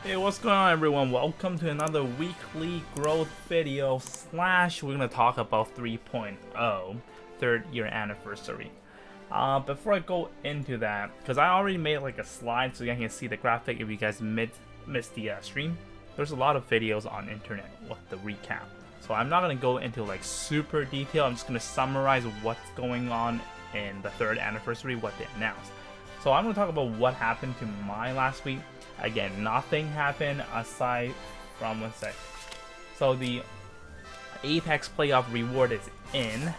Hey, what's going on everyone? Welcome to another weekly growth video slash we're gonna talk about 3.0 third year anniversary. Before I go into that, because I already made like a slide so you guys can see the graphic if you guys missed the stream. There's a lot of videos on internet with the recap. So I'm not gonna go into like super detail, I'm just gonna summarize what's going on in the third anniversary, what they announced. So I'm gonna talk about what happened to my last week. Again, nothing happened aside from one sec. So the Apex playoff reward is in.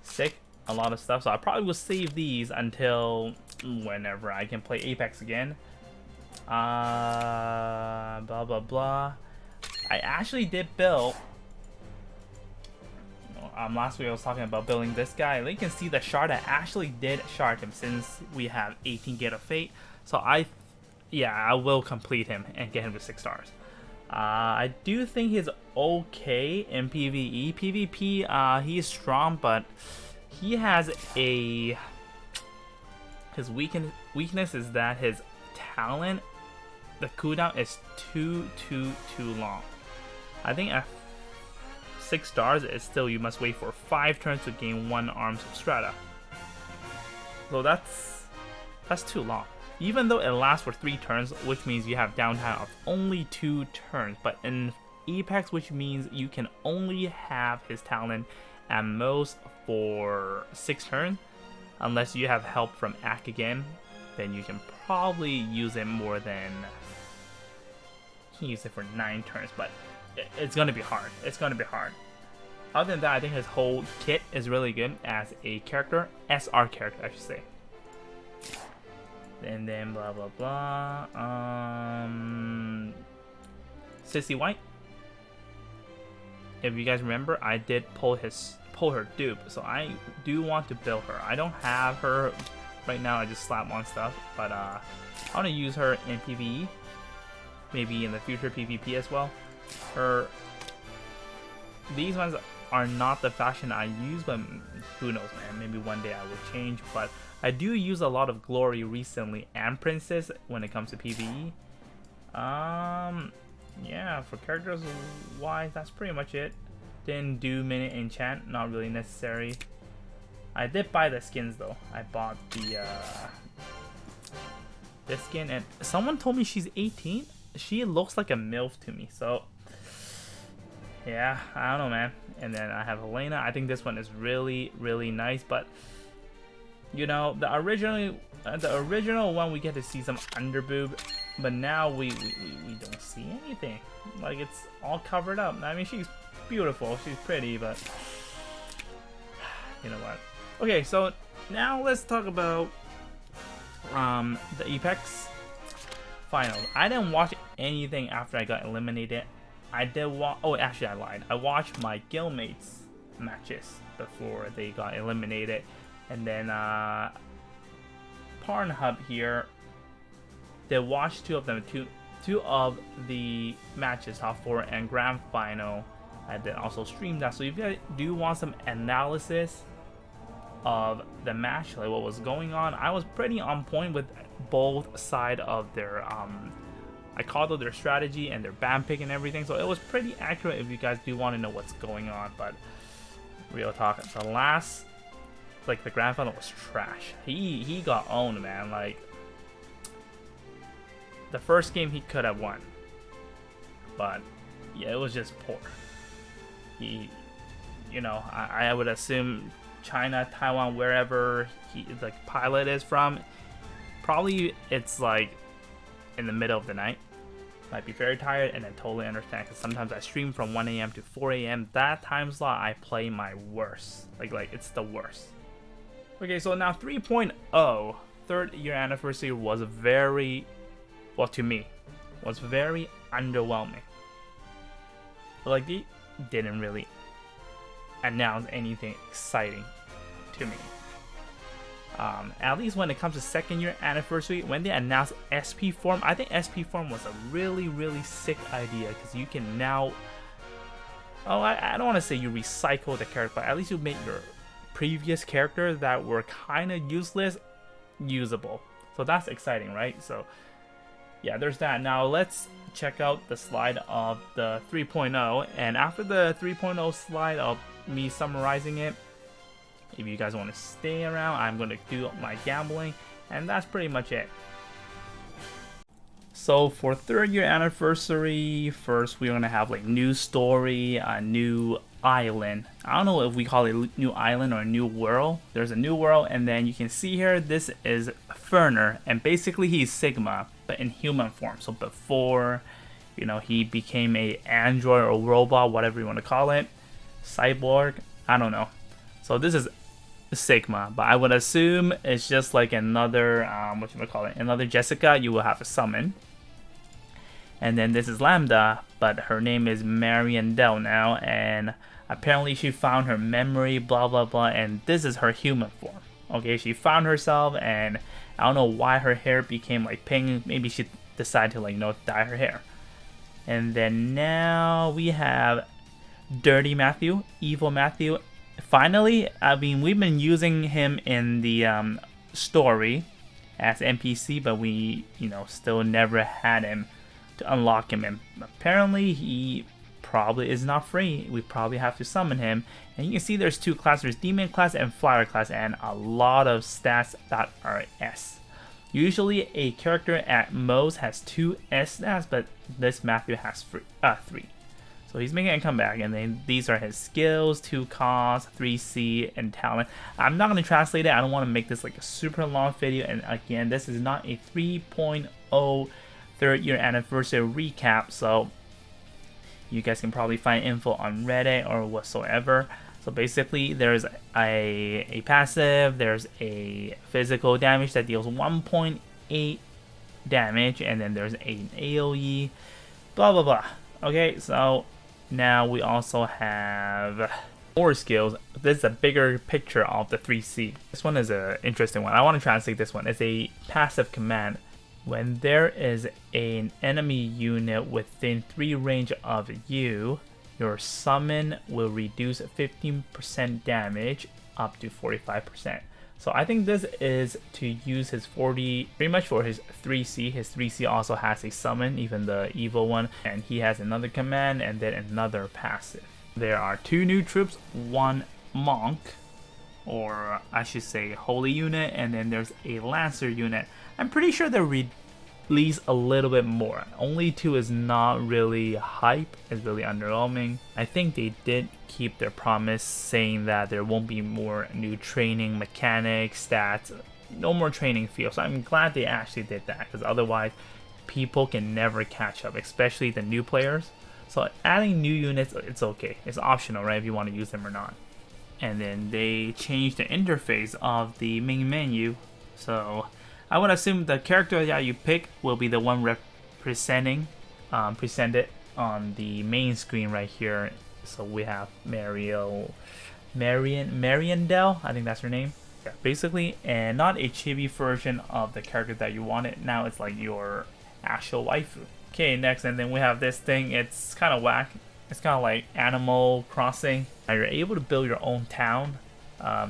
Sick, a lot of stuff. So I probably will save these until whenever I can play Apex again. Blah blah blah. I actually did build. Last week I was talking about building this guy. You can see the shard. I actually did shard him since we have 18 Gate of Fate. So I will complete him and get him to 6 stars. I do think he's okay in PvE. PvP, he is strong, but he has a... His weakness is that his talent, the cooldown is too long. I think at 6 stars, it's still you must wait for 5 turns to gain 1 arms of strata. So that's too long. Even though it lasts for 3 turns, which means you have downtime of only 2 turns. But in Apex, which means you can only have his talent at most for 6 turns. Unless you have help from Ack again, then you can probably use it more than... You can use it for 9 turns, but it's going to be hard. It's going to be hard. Other than that, I think his whole kit is really good as a character. SR character, I should say. And then blah blah blah. Sissy White. If you guys remember, I did pull her dupe, so I do want to build her. I don't have her right now. I just slap on stuff, but I want to use her in PvE. Maybe in the future PvP as well. These ones are not the fashion I use, but who knows, man? Maybe one day I will change. But I do use a lot of Glory recently and Princess when it comes to PvE. Yeah, for characters wise, that's pretty much it. Didn't do minute enchant, not really necessary. I did buy the skins though. I bought the this skin, and someone told me she's 18. She looks like a MILF to me, so yeah, I don't know, man. And then I have Helena. I think this one is really nice, but you know, the original one we get to see some underboob, but now we don't see anything. Like, it's all covered up. I mean, she's beautiful, she's pretty, but you know what? Okay, so now let's talk about the Apex finals. I didn't watch anything after I got eliminated. I did watch. Oh, actually, I lied. I watched my guildmates matches before they got eliminated. And then Pornhub here, they watched 2 of them, two of the matches, top 4 and grand final. I did also stream that. So if you guys do want some analysis of the match, like what was going on, I was pretty on point with both sides of their I called out their strategy and their ban pick and everything. So it was pretty accurate if you guys do want to know what's going on. But real talk, the last, like, the grand final was trash. He got owned, man. Like, the first game he could have won, but yeah, it was just poor. You know, I would assume China, Taiwan, wherever he, the pilot is from, probably it's like in the middle of the night. Might be very tired, and I totally understand, because sometimes I stream from 1 a.m. to 4 a.m. That time slot I play my worst. Like it's the worst. Okay, so now 3.0 third year anniversary was very, well, to me, was very underwhelming. Like, they didn't really announce anything exciting to me. At least when it comes to second year anniversary, when they announced SP form, I think SP form was a really sick idea, because you can now, I don't want to say you recycle the character, but at least you make your previous characters that were kind of useless usable. So that's exciting, right? So yeah, there's that. Now let's check out the slide of the 3.0, and after the 3.0 slide of me summarizing it, if you guys want to stay around, I'm going to do my gambling, and that's pretty much it. So for 3rd year anniversary, first we're going to have like new story, a new island. I don't know if we call it new island or a new world. There's a new world, and then you can see here, this is Ferner, and basically he's Sigma, but in human form. So before, you know, he became a android or robot, whatever you want to call it, cyborg, I don't know. So this is Sigma, but I would assume it's just like another what you would call it, another Jessica you will have to summon. And then this is Lambda, but her name is Mariandel now, and apparently she found her memory, blah blah blah, and this is her human form. Okay, she found herself, and I don't know why her hair became like pink. Maybe she decided to, like, you know, dye her hair. And then now we have Dirty Matthew, Evil Matthew. Finally, I mean, we've been using him in the story as NPC, but we, you know, still never had him to unlock him. And apparently, he probably is not free. We probably have to summon him. And you can see there's 2 classes. There's Demon class and Flower class, and a lot of stats that are S. Usually, a character at most has 2 S stats, but this Matthew has 3. So he's making a comeback, and then these are his skills: 2 cost, 3C, and talent. I'm not going to translate it. I don't want to make this like a super long video. And again, this is not a 3.0 3rd year anniversary recap, so you guys can probably find info on Reddit or whatsoever. So basically, there's a passive, there's a physical damage that deals 1.8 damage, and then there's an AoE, blah blah blah. Okay, so now we also have more skills. This is a bigger picture of the 3C. This one is an interesting one. I want to translate this one. It's a passive command. When there is an enemy unit within 3 range of you, your summon will reduce 15% damage up to 45%. So I think this is to use his 40, pretty much for his 3C. His 3C also has a summon, even the evil one, and he has another command and then another passive. There are 2 new troops, 1 monk, or I should say holy unit, and then there's a lancer unit. I'm pretty sure they're release a little bit more. Only 2 is not really hype, it's really underwhelming. I think they did keep their promise, saying that there won't be more new training mechanics, stats, no more training fields. So I'm glad they actually did that, because otherwise people can never catch up, especially the new players. So adding new units, it's okay. It's optional, right, if you want to use them or not. And then they changed the interface of the main menu. So I would assume the character that you pick will be the one presented on the main screen right here. So we have Mariandel, I think that's her name. Yeah, basically, and not a chibi version of the character that you wanted. Now it's like your actual waifu. Okay, next, and then we have this thing. It's kind of whack. It's kind of like Animal Crossing. Now you're able to build your own town,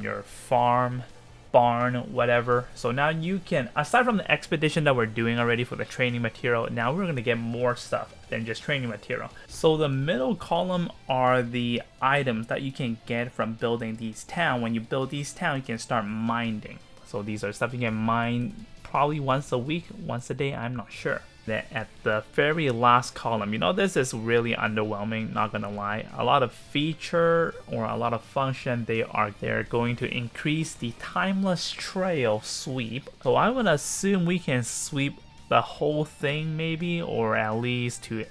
your farm, barn, whatever. So now you can, aside from the expedition that we're doing already for the training material, now we're going to get more stuff than just training material. So the middle column are the items that you can get from building these towns. When you build these towns, you can start mining. So these are stuff you can mine probably once a week, once a day, I'm not sure. Then at the very last column, you know, this is really underwhelming, not gonna lie. A lot of feature or a lot of function, they're going to increase the timeless trail sweep. So I would assume we can sweep the whole thing maybe, or at least to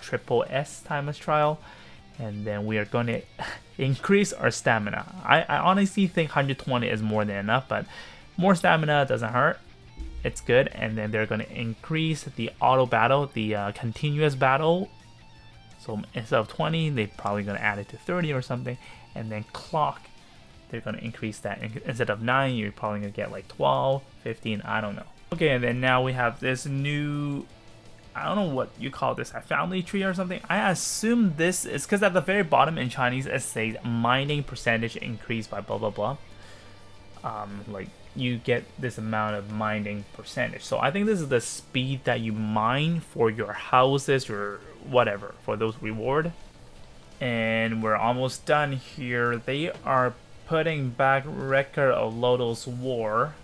triple S timeless trail. And then we are going to increase our stamina. I honestly think 120 is more than enough, but more stamina doesn't hurt. It's good. And then they're going to increase the auto battle, the continuous battle. So instead of 20, they're probably going to add it to 30 or something. And then clock, they're going to increase that. Instead of 9, you're probably going to get like 12, 15, I don't know. Okay, and then now we have this new, I don't know what you call this, a family tree or something. I assume this is because at the very bottom in Chinese it says mining percentage increased by blah blah blah. like you get this amount of mining percentage. So I think this is the speed that you mine for your houses or whatever for those reward. And we're almost done here. They are putting back Record of Lodo's War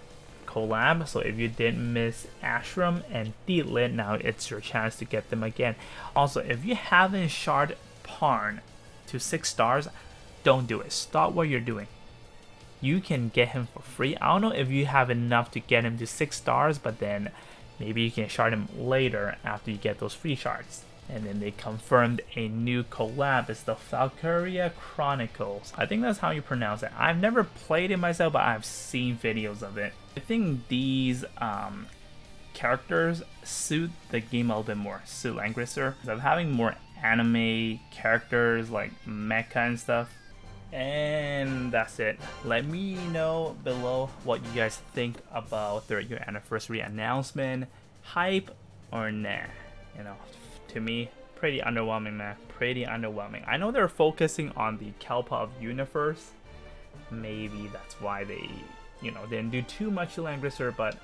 collab, so if you did miss Ashram and Deedlit, now it's your chance to get them again. Also, if you haven't shard Parn to 6 stars, don't do it. Stop what you're doing. You can get him for free. I don't know if you have enough to get him to 6 stars, but then maybe you can shard him later after you get those free shards. And then they confirmed a new collab. It's the Falcuria Chronicles. I think that's how you pronounce it. I've never played it myself, but I've seen videos of it. I think these characters suit the game a little bit more. Suit Langrisser. So I'm having more anime characters like mecha and stuff. And that's it. Let me know below what you guys think about their year anniversary announcement. Hype or nah? You know, to me, pretty underwhelming, man. Pretty underwhelming. I know they're focusing on the Kalpa of Universe. Maybe that's why they, you know, didn't do too much to Langrisser, but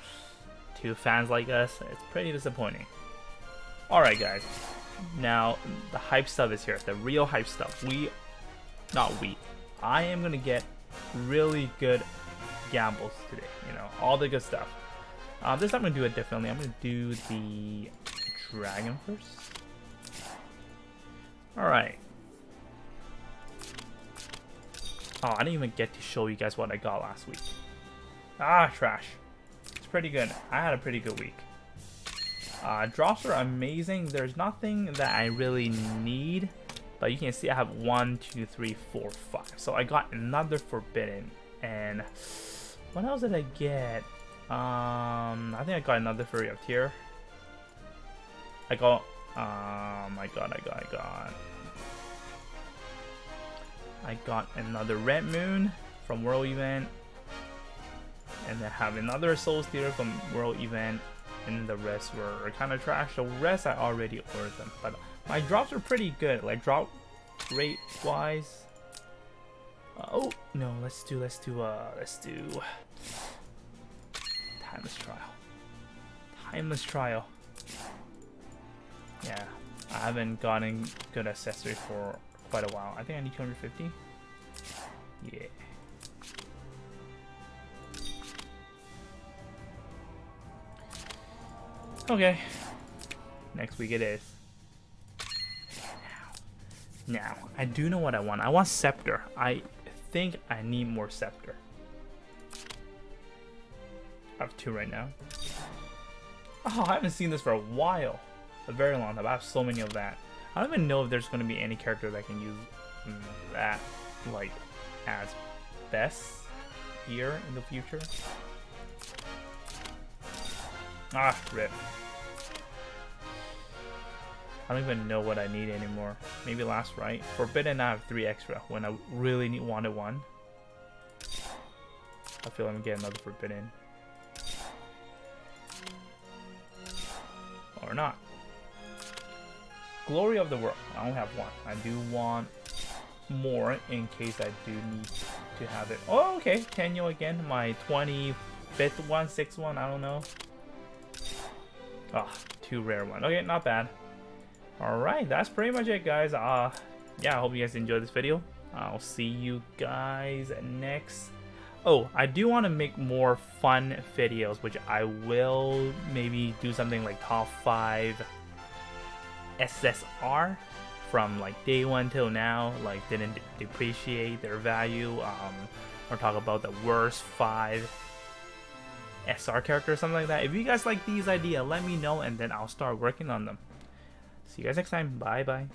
to fans like us, it's pretty disappointing. Alright, guys. Now, the hype stuff is here. The real hype stuff. I am gonna get really good gambles today. You know, all the good stuff. This time I'm gonna do it differently. I'm gonna do the dragon first. Alright. Oh, I didn't even get to show you guys what I got last week. Ah, trash. It's pretty good. I had a pretty good week. Drops are amazing. There's nothing that I really need. But you can see I have 1, 2, 3, 4, 5. So I got another Forbidden. And what else did I get? I think I got another Fury of Tear. I got another Red Moon from World Event, and I have another Soul Stealer from World Event, and the rest were kind of trash. The rest I already ordered them, but my drops are pretty good, like drop rate wise. Oh no, let's do Timeless Trial. Yeah, I haven't gotten good accessory for quite a while. I think I need 250. Yeah. Okay. Next week it is. Now, I do know what I want. I want Scepter. I think I need more Scepter. I have 2 right now. Oh, I haven't seen this for a while. A very long time. I have so many of that. I don't even know if there's going to be any character that can use that, like, as best here in the future. Ah, rip. I don't even know what I need anymore. Maybe last right. Forbidden, I have 3 extra when I really wanted 1. I feel I'm gonna get another Forbidden. Or not. Glory of the World. I only have 1. I do want more in case I do need to have it. Oh, okay. Tenyo again. My 25th one, 6th one. I don't know. Ah, 2 rare ones. Okay, not bad. Alright, that's pretty much it, guys. Yeah, I hope you guys enjoyed this video. I'll see you guys next. Oh, I do want to make more fun videos, which I will maybe do something like top 5 SSR from like day 1 till now, like didn't depreciate their value, or talk about the worst 5 SR characters, something like that. If you guys like these ideas, let me know and then I'll start working on them. See you guys next time. Bye bye.